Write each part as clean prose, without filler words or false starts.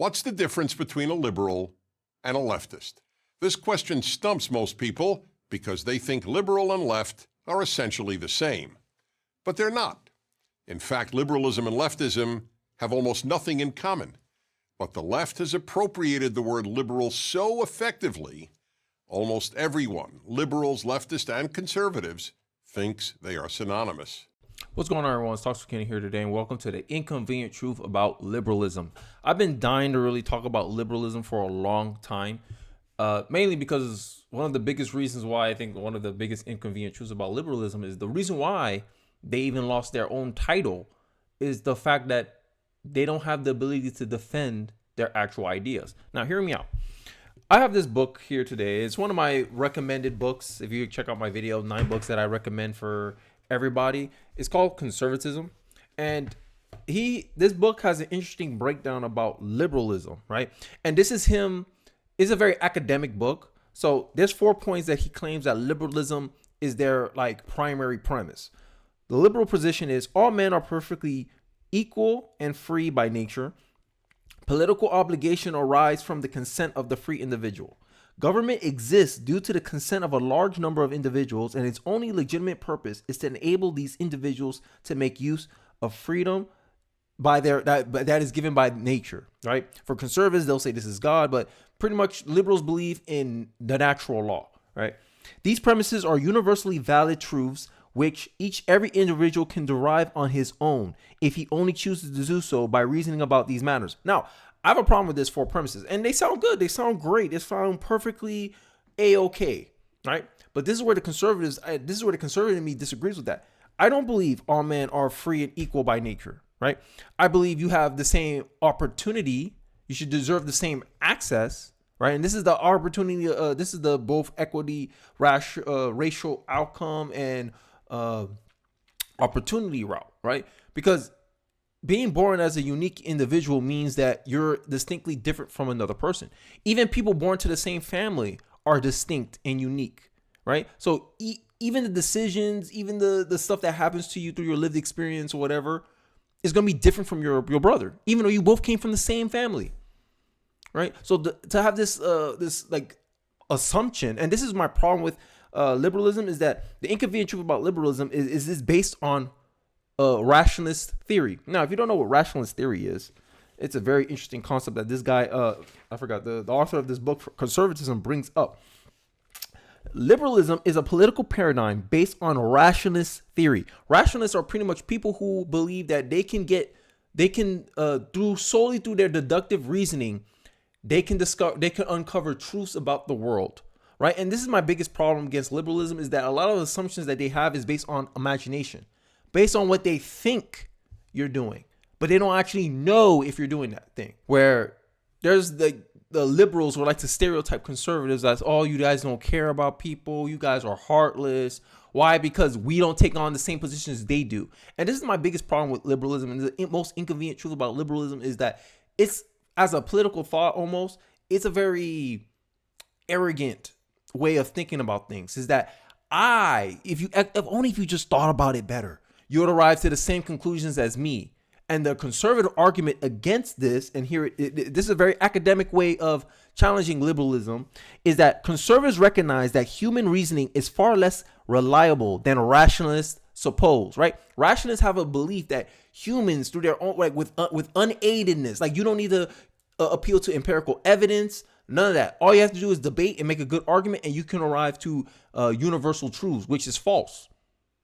What's the difference between a liberal and a leftist? This question stumps most people because they think liberal and left are essentially the same. But they're not. In fact, liberalism and leftism have almost nothing in common. But the left has appropriated the word liberal so effectively, almost everyone, liberals, leftists, and conservatives, thinks they are synonymous. What's going on, everyone? It's Talks with Kenny here today, and welcome to the Inconvenient Truth about Liberalism. I've been dying to really talk about liberalism for a long time, mainly because one of the biggest reasons why I think one of the biggest inconvenient truths about liberalism is the reason why they even lost their own title is the fact that they don't have the ability to defend their actual ideas. Now, hear me out. I have this book here today. It's one of my recommended books. If you check out my video, 9 books that I recommend for everybody. It's called Conservatism. And this book has an interesting breakdown about liberalism, right? And this is it's a very academic book. So there's 4 points that he claims that liberalism is their primary premise. The liberal position is all men are perfectly equal and free by nature. Political obligation arises from the consent of the free individual. Government exists due to the consent of a large number of individuals, and its only legitimate purpose is to enable these individuals to make use of freedom that is given by nature, right? For conservatives, they'll say this is God, but pretty much liberals believe in the natural law, right? These premises are universally valid truths which every individual can derive on his own if he only chooses to do so by reasoning about these matters. Now, I have a problem with this 4 premises, and they sound good. They sound great. They sound perfectly A-okay, right? But this is where the conservative in me disagrees with that. I don't believe all men are free and equal by nature, right? I believe you have the same opportunity. You should deserve the same access, right? And this is the opportunity. This is the both equity, racial outcome, and opportunity route, right? Because being born as a unique individual means that you're distinctly different from another person. Even people born to the same family are distinct and unique, right? So even the decisions, even the stuff that happens to you through your lived experience or whatever is going to be different from your brother, even though you both came from the same family, right? So to have this assumption, and this is my problem with liberalism, is that the inconvenient truth about liberalism is this based on rationalist theory. Now, if you don't know what rationalist theory is, it's a very interesting concept that this guy, I forgot, the author of this book, Conservatism, brings up. Liberalism is a political paradigm based on rationalist theory. Rationalists are pretty much people who believe that solely through their deductive reasoning, they can uncover truths about the world. Right. And this is my biggest problem against liberalism, is that a lot of the assumptions that they have is based on imagination, based on what they think you're doing, but they don't actually know if you're doing that thing. Where there's the liberals would like to stereotype conservatives as, oh, you guys don't care about people. You guys are heartless. Why? Because we don't take on the same positions they do. And this is my biggest problem with liberalism. And the most inconvenient truth about liberalism is that it's, as a political thought almost, it's a very arrogant way of thinking about things. Is that if only if you just thought about it better, you would arrive to the same conclusions as me. And the conservative argument against this, and here this is a very academic way of challenging liberalism, is that conservatives recognize that human reasoning is far less reliable than rationalists suppose, right? Rationalists have a belief that humans, through their own, with unaidedness, you don't need to appeal to empirical evidence. None of that. All you have to do is debate and make a good argument, and you can arrive to universal truths, which is false.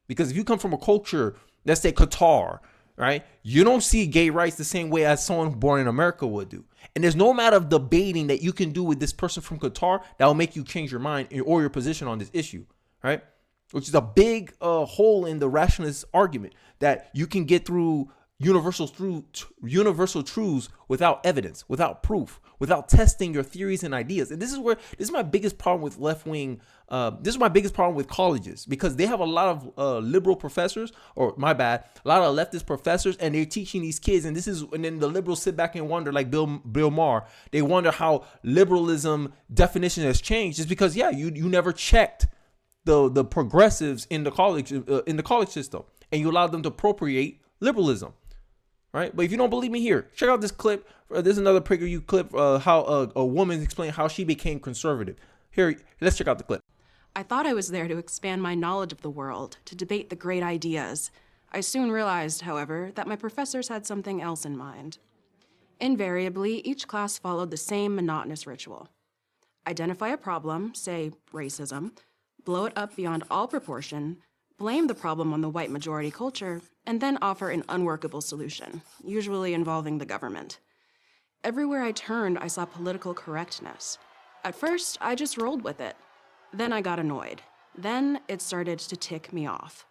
Because if you come from a culture, let's say Qatar, right? You don't see gay rights the same way as someone born in America would do. And there's no amount of debating that you can do with this person from Qatar that will make you change your mind or your position on this issue, right? Which is a big hole in the rationalist argument, that you can get through universal truths without evidence, without proof, without testing your theories and ideas. And this is my biggest problem with left wing. This is my biggest problem with colleges, because they have a lot of liberal professors, a lot of leftist professors, and they're teaching these kids. And then the liberals sit back and wonder, like Bill Maher, they wonder how liberalism definition has changed. It's because, you never checked the progressives in the college system, and you allowed them to appropriate liberalism. right? But if you don't believe me, here, check out this clip. There's another PragerU clip, how a woman explained how she became conservative. Here, let's check out the clip. I thought I was there to expand my knowledge of the world, to debate the great ideas. I soon realized, however, that my professors had something else in mind. Invariably, each class followed the same monotonous ritual. Identify a problem, say racism, blow it up beyond all proportion, blame the problem on the white majority culture, and then offer an unworkable solution, usually involving the government. Everywhere I turned, I saw political correctness. At first, I just rolled with it. Then I got annoyed. Then it started to tick me off.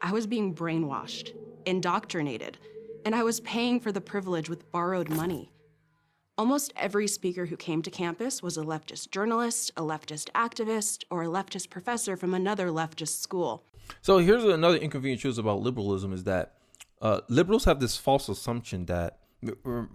I was being brainwashed, indoctrinated, and I was paying for the privilege with borrowed money. Almost every speaker who came to campus was a leftist journalist, a leftist activist, or a leftist professor from another leftist school. So here's another inconvenient truth about liberalism is that liberals have this false assumption that,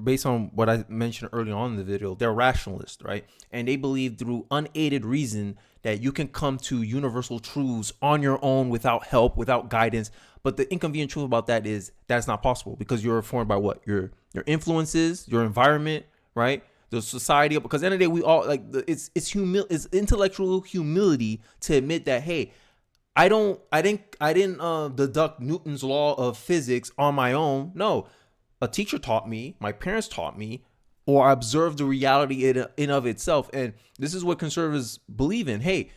based on what I mentioned early on in the video, they're rationalists, right? And they believe through unaided reason that you can come to universal truths on your own without help, without guidance. But the inconvenient truth about that is that's not possible because you're informed by what? Your influences, your environment, right? The society. Because at the end of the day, we all like it's intellectual humility to admit that, hey, I didn't deduct Newton's law of physics on my own. No, a teacher taught me, my parents taught me, or I observed the reality in of itself. And this is what conservatives believe in. Hey,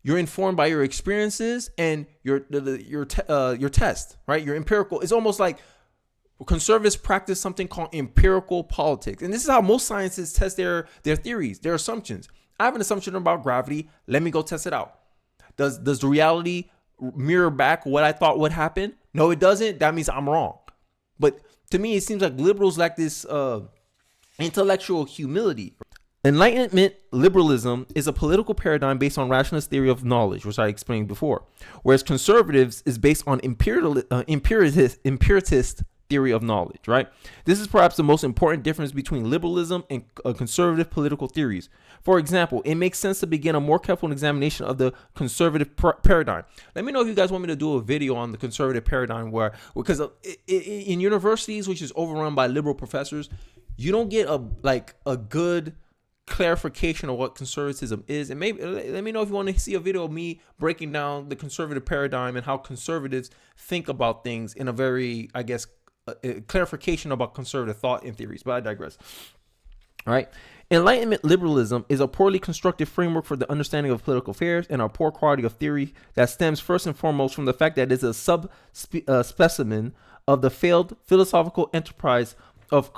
you're informed by your experiences and your test, right? Your empirical. It's almost like conservatives practice something called empirical politics. And this is how most scientists test their theories, their assumptions. I have an assumption about gravity. Let me go test it out. Does the reality mirror back what I thought would happen? No, it doesn't. That means I'm wrong. But to me, it seems like liberals lack this intellectual humility. Enlightenment liberalism is a political paradigm based on rationalist theory of knowledge, which I explained before, whereas conservatives is based on empiricist theory of knowledge, right? This is perhaps the most important difference between liberalism and conservative political theories. For example, it makes sense to begin a more careful examination of the conservative paradigm. Let me know if you guys want me to do a video on the conservative paradigm because in universities, which is overrun by liberal professors, you don't get a good clarification of what conservatism is. And maybe let me know if you want to see a video of me breaking down the conservative paradigm and how conservatives think about things in a very, I guess, clarification about conservative thought and theories, but I digress. All right. Enlightenment liberalism is a poorly constructed framework for the understanding of political affairs and a poor quality of theory that stems first and foremost from the fact that it is a specimen of the failed philosophical enterprise of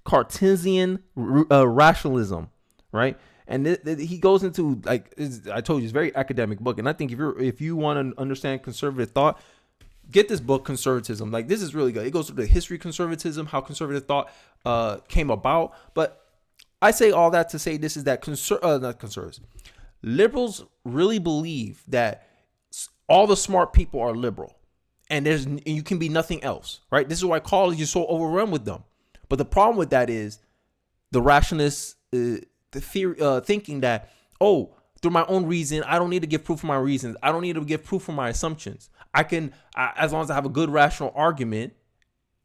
Cartesian rationalism, right? And he goes into, I told you, it's a very academic book. And I think if you want to understand conservative thought, get this book, Conservatism. This is really good. It goes through the history of conservatism, how conservative thought came about. But I say all that to say this is that not conservatives. Liberals really believe that all the smart people are liberal, and you can be nothing else, right? This is why college is so overrun with them. But the problem with that is the rationalists, the theory, thinking that, through my own reason, I don't need to give proof for my reasons. I don't need to give proof for my assumptions. As long as I have a good rational argument,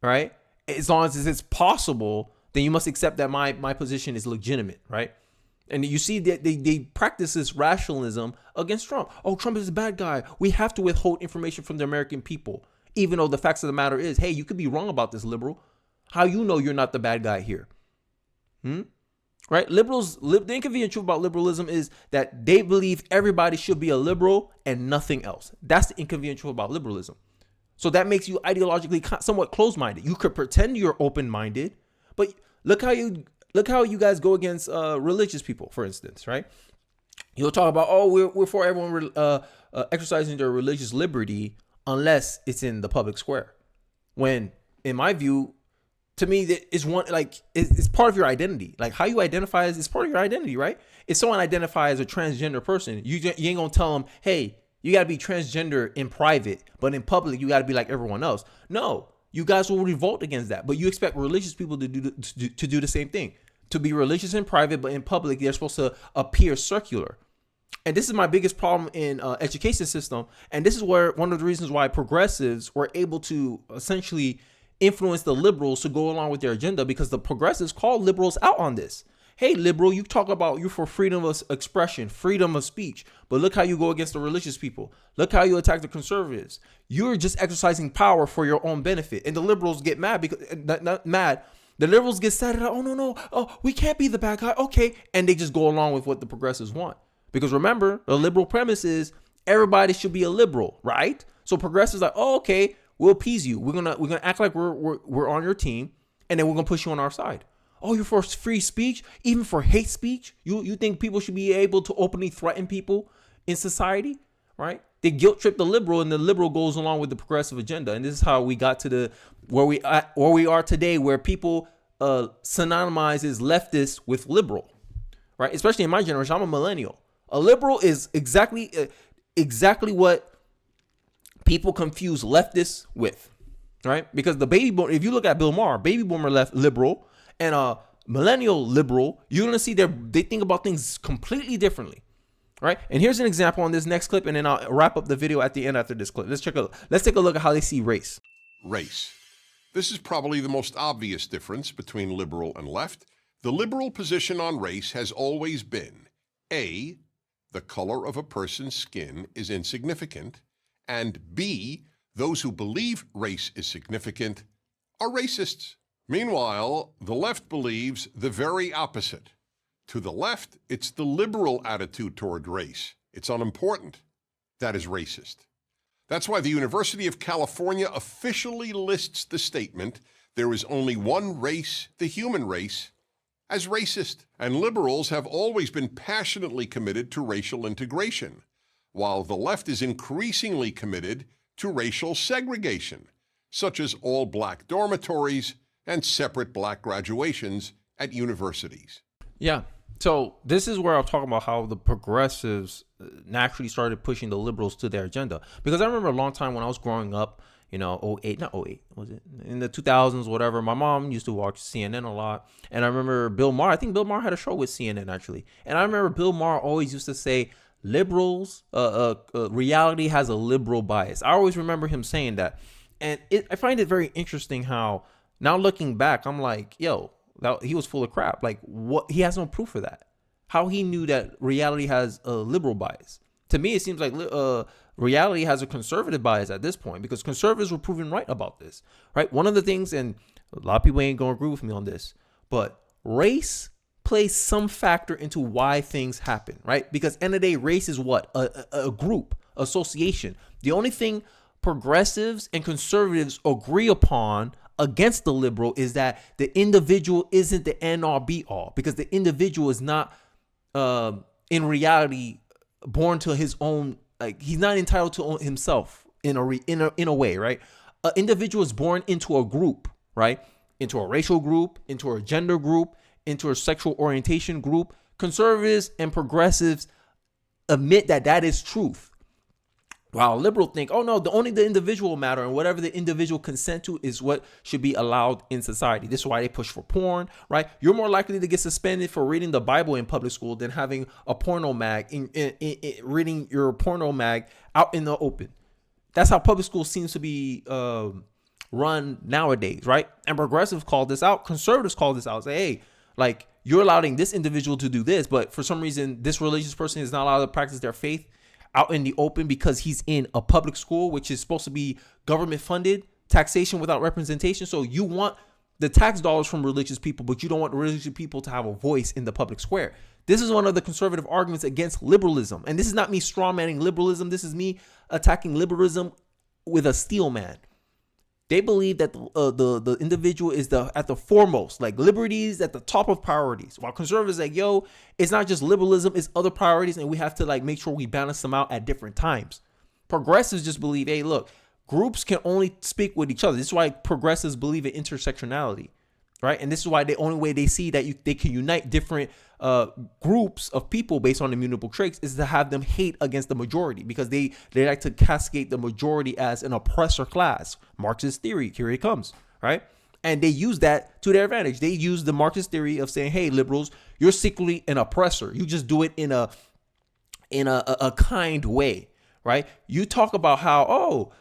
right? As long as it's possible, then you must accept that my position is legitimate, right? And you see that they practice this rationalism against Trump. Oh, Trump is a bad guy. We have to withhold information from the American people, even though the facts of the matter is, hey, you could be wrong about this, liberal. How you know you're not the bad guy here? Right? The inconvenient truth about liberalism is that they believe everybody should be a liberal and nothing else. That's the inconvenient truth about liberalism. So that makes you ideologically somewhat closed-minded. You could pretend you're open-minded, but look how you guys go against religious people, for instance, right? You'll talk about, we're for everyone exercising their religious liberty unless it's in the public square. When, in my view, to me, it's it's part of your identity. Like how you identify is part of your identity, right? If someone identifies as a transgender person, you ain't gonna tell them, hey, you gotta be transgender in private, but in public you gotta be like everyone else. No, you guys will revolt against that. But you expect religious people to do the same thing, to be religious in private, but in public they're supposed to appear circular. And this is my biggest problem in education system. And this is where one of the reasons why progressives were able to essentially influence the liberals to go along with their agenda, because the progressives called liberals out on this. Hey, liberal, you talk about you for freedom of expression, freedom of speech, but look how you go against the religious people. Look how you attack the conservatives. You're just exercising power for your own benefit. And the liberals get mad because not mad. The liberals get sad. Oh, no. Oh, we can't be the bad guy. Okay. And they just go along with what the progressives want. Because remember, the liberal premise is everybody should be a liberal, right? So progressives like, oh, okay, we'll appease you. We're gonna act like we're on your team, and then we're gonna push you on our side. Oh, you're for free speech, even for hate speech? You think people should be able to openly threaten people in society, right? They guilt trip the liberal, and the liberal goes along with the progressive agenda. And this is how we got to where we are today, where people synonymizes leftist with liberal, right? Especially in my generation, I'm a millennial. A liberal is exactly what people confuse leftists with, right? Because the baby boomer, if you look at Bill Maher, baby boomer left liberal, and a millennial liberal, you're gonna see they think about things completely differently, right? And here's an example on this next clip, and then I'll wrap up the video at the end after this clip. Let's take a look at how they see race. Race. This is probably the most obvious difference between liberal and left. The liberal position on race has always been A, the color of a person's skin is insignificant, and B, those who believe race is significant are racists. Meanwhile, the left believes the very opposite. To the left, it's the liberal attitude toward race. It's unimportant. That is racist. That's why the University of California officially lists the statement, there is only one race, the human race, as racist. And liberals have always been passionately committed to racial integration, while the left is increasingly committed to racial segregation, such as all black dormitories and separate black graduations at universities. Yeah. So this is where I'm talking about how the progressives naturally started pushing the liberals to their agenda. Because I remember a long time when I was growing up, not 08, was it? In the 2000s, whatever. My mom used to watch CNN a lot. And I remember Bill Maher. I think Bill Maher had a show with CNN, actually. And I remember Bill Maher always used to say, liberals, reality has a liberal bias. I always remember him saying that. And I find it very interesting how, now looking back, I'm like, yo, he was full of crap. Like, what? He has no proof for that. How he knew that reality has a liberal bias. To me, it seems like reality has a conservative bias at this point, because conservatives were proven right about this, right? One of the things, and a lot of people ain't going to agree with me on this, but race plays some factor into why things happen, right? Because end of the day, race is what? A group, association. The only thing progressives and conservatives agree upon against the liberal is that the individual isn't the end all be all, because the individual is not in reality born to his own, like, he's not entitled to himself in a way, right? An individual is born into a group, right? Into a racial group, into a gender group, into a sexual orientation group. Conservatives and progressives admit that is truth. While liberals think, oh no, only the individual matter, and whatever the individual consent to is what should be allowed in society. This is why they push for porn, right? You're more likely to get suspended for reading the Bible in public school than having a porno mag, reading your porno mag out in the open. That's how public school seems to be run nowadays, right? And progressives call this out. Conservatives call this out. Say, hey, like, you're allowing this individual to do this, but for some reason, this religious person is not allowed to practice their faith out in the open because he's in a public school, which is supposed to be government funded, taxation without representation. So you want the tax dollars from religious people, but you don't want religious people to have a voice in the public square. This is one of the conservative arguments against liberalism. And this is not me strawmanning liberalism. This is me attacking liberalism with a steel man. They believe that the individual is at the foremost, like liberties at the top of priorities. While conservatives like, yo, it's not just liberalism, it's other priorities, and we have to like make sure we balance them out at different times. Progressives just believe, hey, look, groups can only speak with each other. This is why progressives believe in intersectionality, right? And this is why the only way they see that they can unite different groups of people based on immutable traits is to have them hate against the majority, because they like to cascade the majority as an oppressor class. Marxist theory, here it comes, right? And they use that to their advantage. They use the Marxist theory of saying, hey, liberals, you're secretly an oppressor. You just do it in a kind way, right? You talk about how,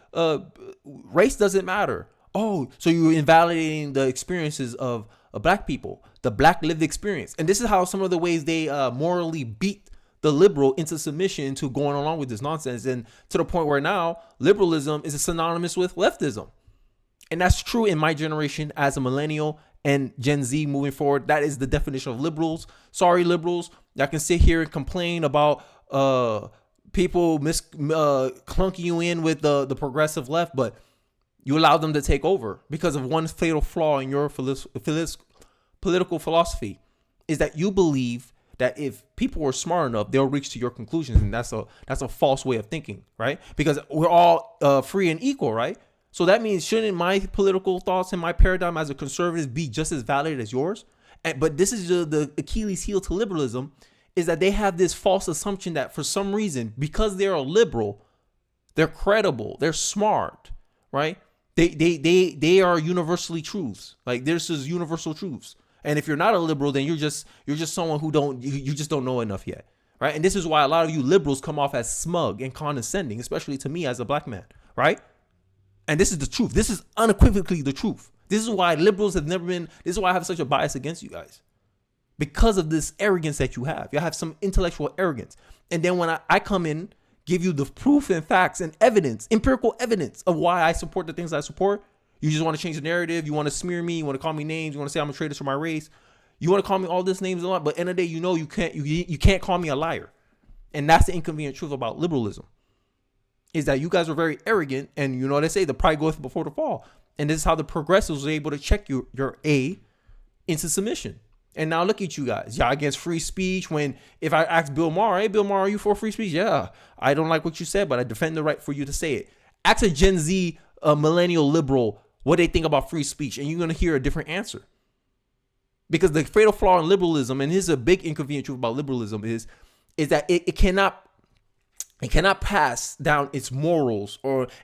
race doesn't matter. oh, so you're invalidating the experiences of black people, the black lived experience. And this is how some of the ways they morally beat the liberal into submission, into going along with this nonsense. And to the point where now liberalism is synonymous with leftism. And that's true in my generation as a millennial and Gen Z moving forward. That is the definition of liberals. Sorry, liberals. Y'all can sit here and complain about people clunking you in with the progressive left, but you allow them to take over because of one fatal flaw in your political philosophy, is that you believe that if people were smart enough, they'll reach to your conclusions. And that's a false way of thinking, right? Because we're all free and equal, right? So that means, shouldn't my political thoughts and my paradigm as a conservative be just as valid as yours? But this is the Achilles heel to liberalism, is that they have this false assumption that for some reason, because they're a liberal, they're credible, they're smart, right? They are universally truths. Like, there's just universal truths. And if you're not a liberal, then you're just someone you just don't know enough yet, right? And this is why a lot of you liberals come off as smug and condescending, especially to me as a black man, right? And this is the truth. This is unequivocally the truth. This is why liberals have never been, this is why I have such a bias against you guys. Because of this arrogance that you have. You have some intellectual arrogance. And then when I come in, give you the proof and facts and evidence, empirical evidence of why I support the things I support, you just want to change the narrative. You want to smear me. You want to call me names. You want to say I'm a traitor to my race. You want to call me all these names a lot. But at the end of the day, you know you can't call me a liar. And that's the inconvenient truth about liberalism, is that you guys are very arrogant, and you know what they say, the pride goeth before the fall. And this is how the progressives were able to check your A into submission. And now look at you guys. Y'all against free speech. When if I ask Bill Maher, hey, Bill Maher, are you for free speech? Yeah, I don't like what you said, but I defend the right for you to say it. Ask a Gen Z, a millennial liberal, what they think about free speech, and you're going to hear a different answer. Because the fatal flaw in liberalism, and here's a big inconvenient truth about liberalism, is that it cannot pass down its morals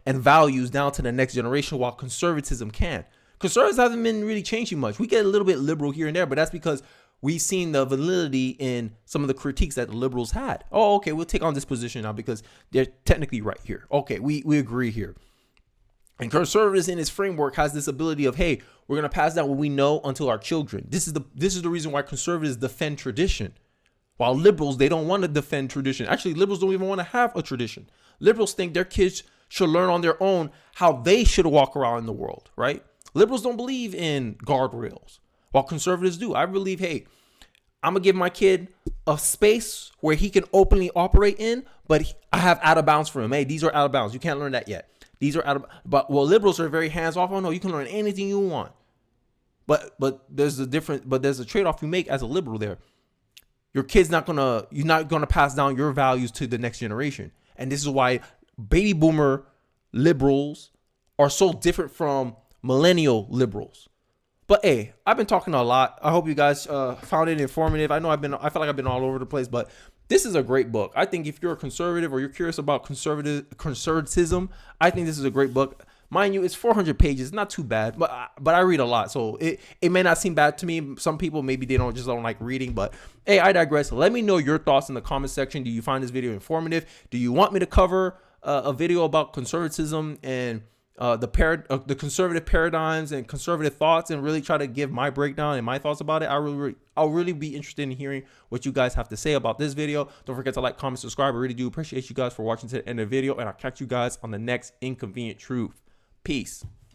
and values down to the next generation, while conservatism can. Conservatives haven't been really changing much. We get a little bit liberal here and there, but that's because we've seen the validity in some of the critiques that the liberals had. Oh, okay, we'll take on this position now because they're technically right here. Okay, we agree here. And conservatives in its framework has this ability of, hey, we're going to pass down what we know until our children. This is the reason why conservatives defend tradition, while liberals, they don't want to defend tradition. Actually, liberals don't even want to have a tradition. Liberals think their kids should learn on their own how they should walk around in the world, right? Liberals don't believe in guardrails, while conservatives do. I believe, hey, I'm going to give my kid a space where he can openly operate in, but I have out of bounds for him. Hey, these are out of bounds. You can't learn that yet. These are out of, but liberals are very hands off. Oh no, you can learn anything you want. But there's a trade-off you make as a liberal there. You're not gonna pass down your values to the next generation. And this is why baby boomer liberals are so different from millennial liberals. But hey, I've been talking a lot. I hope you guys found it informative. I feel like I've been all over the place, but this is a great book. I think if you're a conservative or you're curious about conservatism, I think this is a great book. Mind you, it's 400 pages, not too bad, but I read a lot, so it may not seem bad to me. Some people, maybe they don't like reading, but hey, I digress. Let me know your thoughts in the comment section. Do you find this video informative? Do you want me to cover a video about conservatism and the conservative paradigms and conservative thoughts, and really try to give my breakdown and my thoughts about it? I'll really be interested in hearing what you guys have to say about this video. Don't forget to like, comment, subscribe. I really do appreciate you guys for watching to the end of the video, and I'll catch you guys on the next Inconvenient Truth. Peace.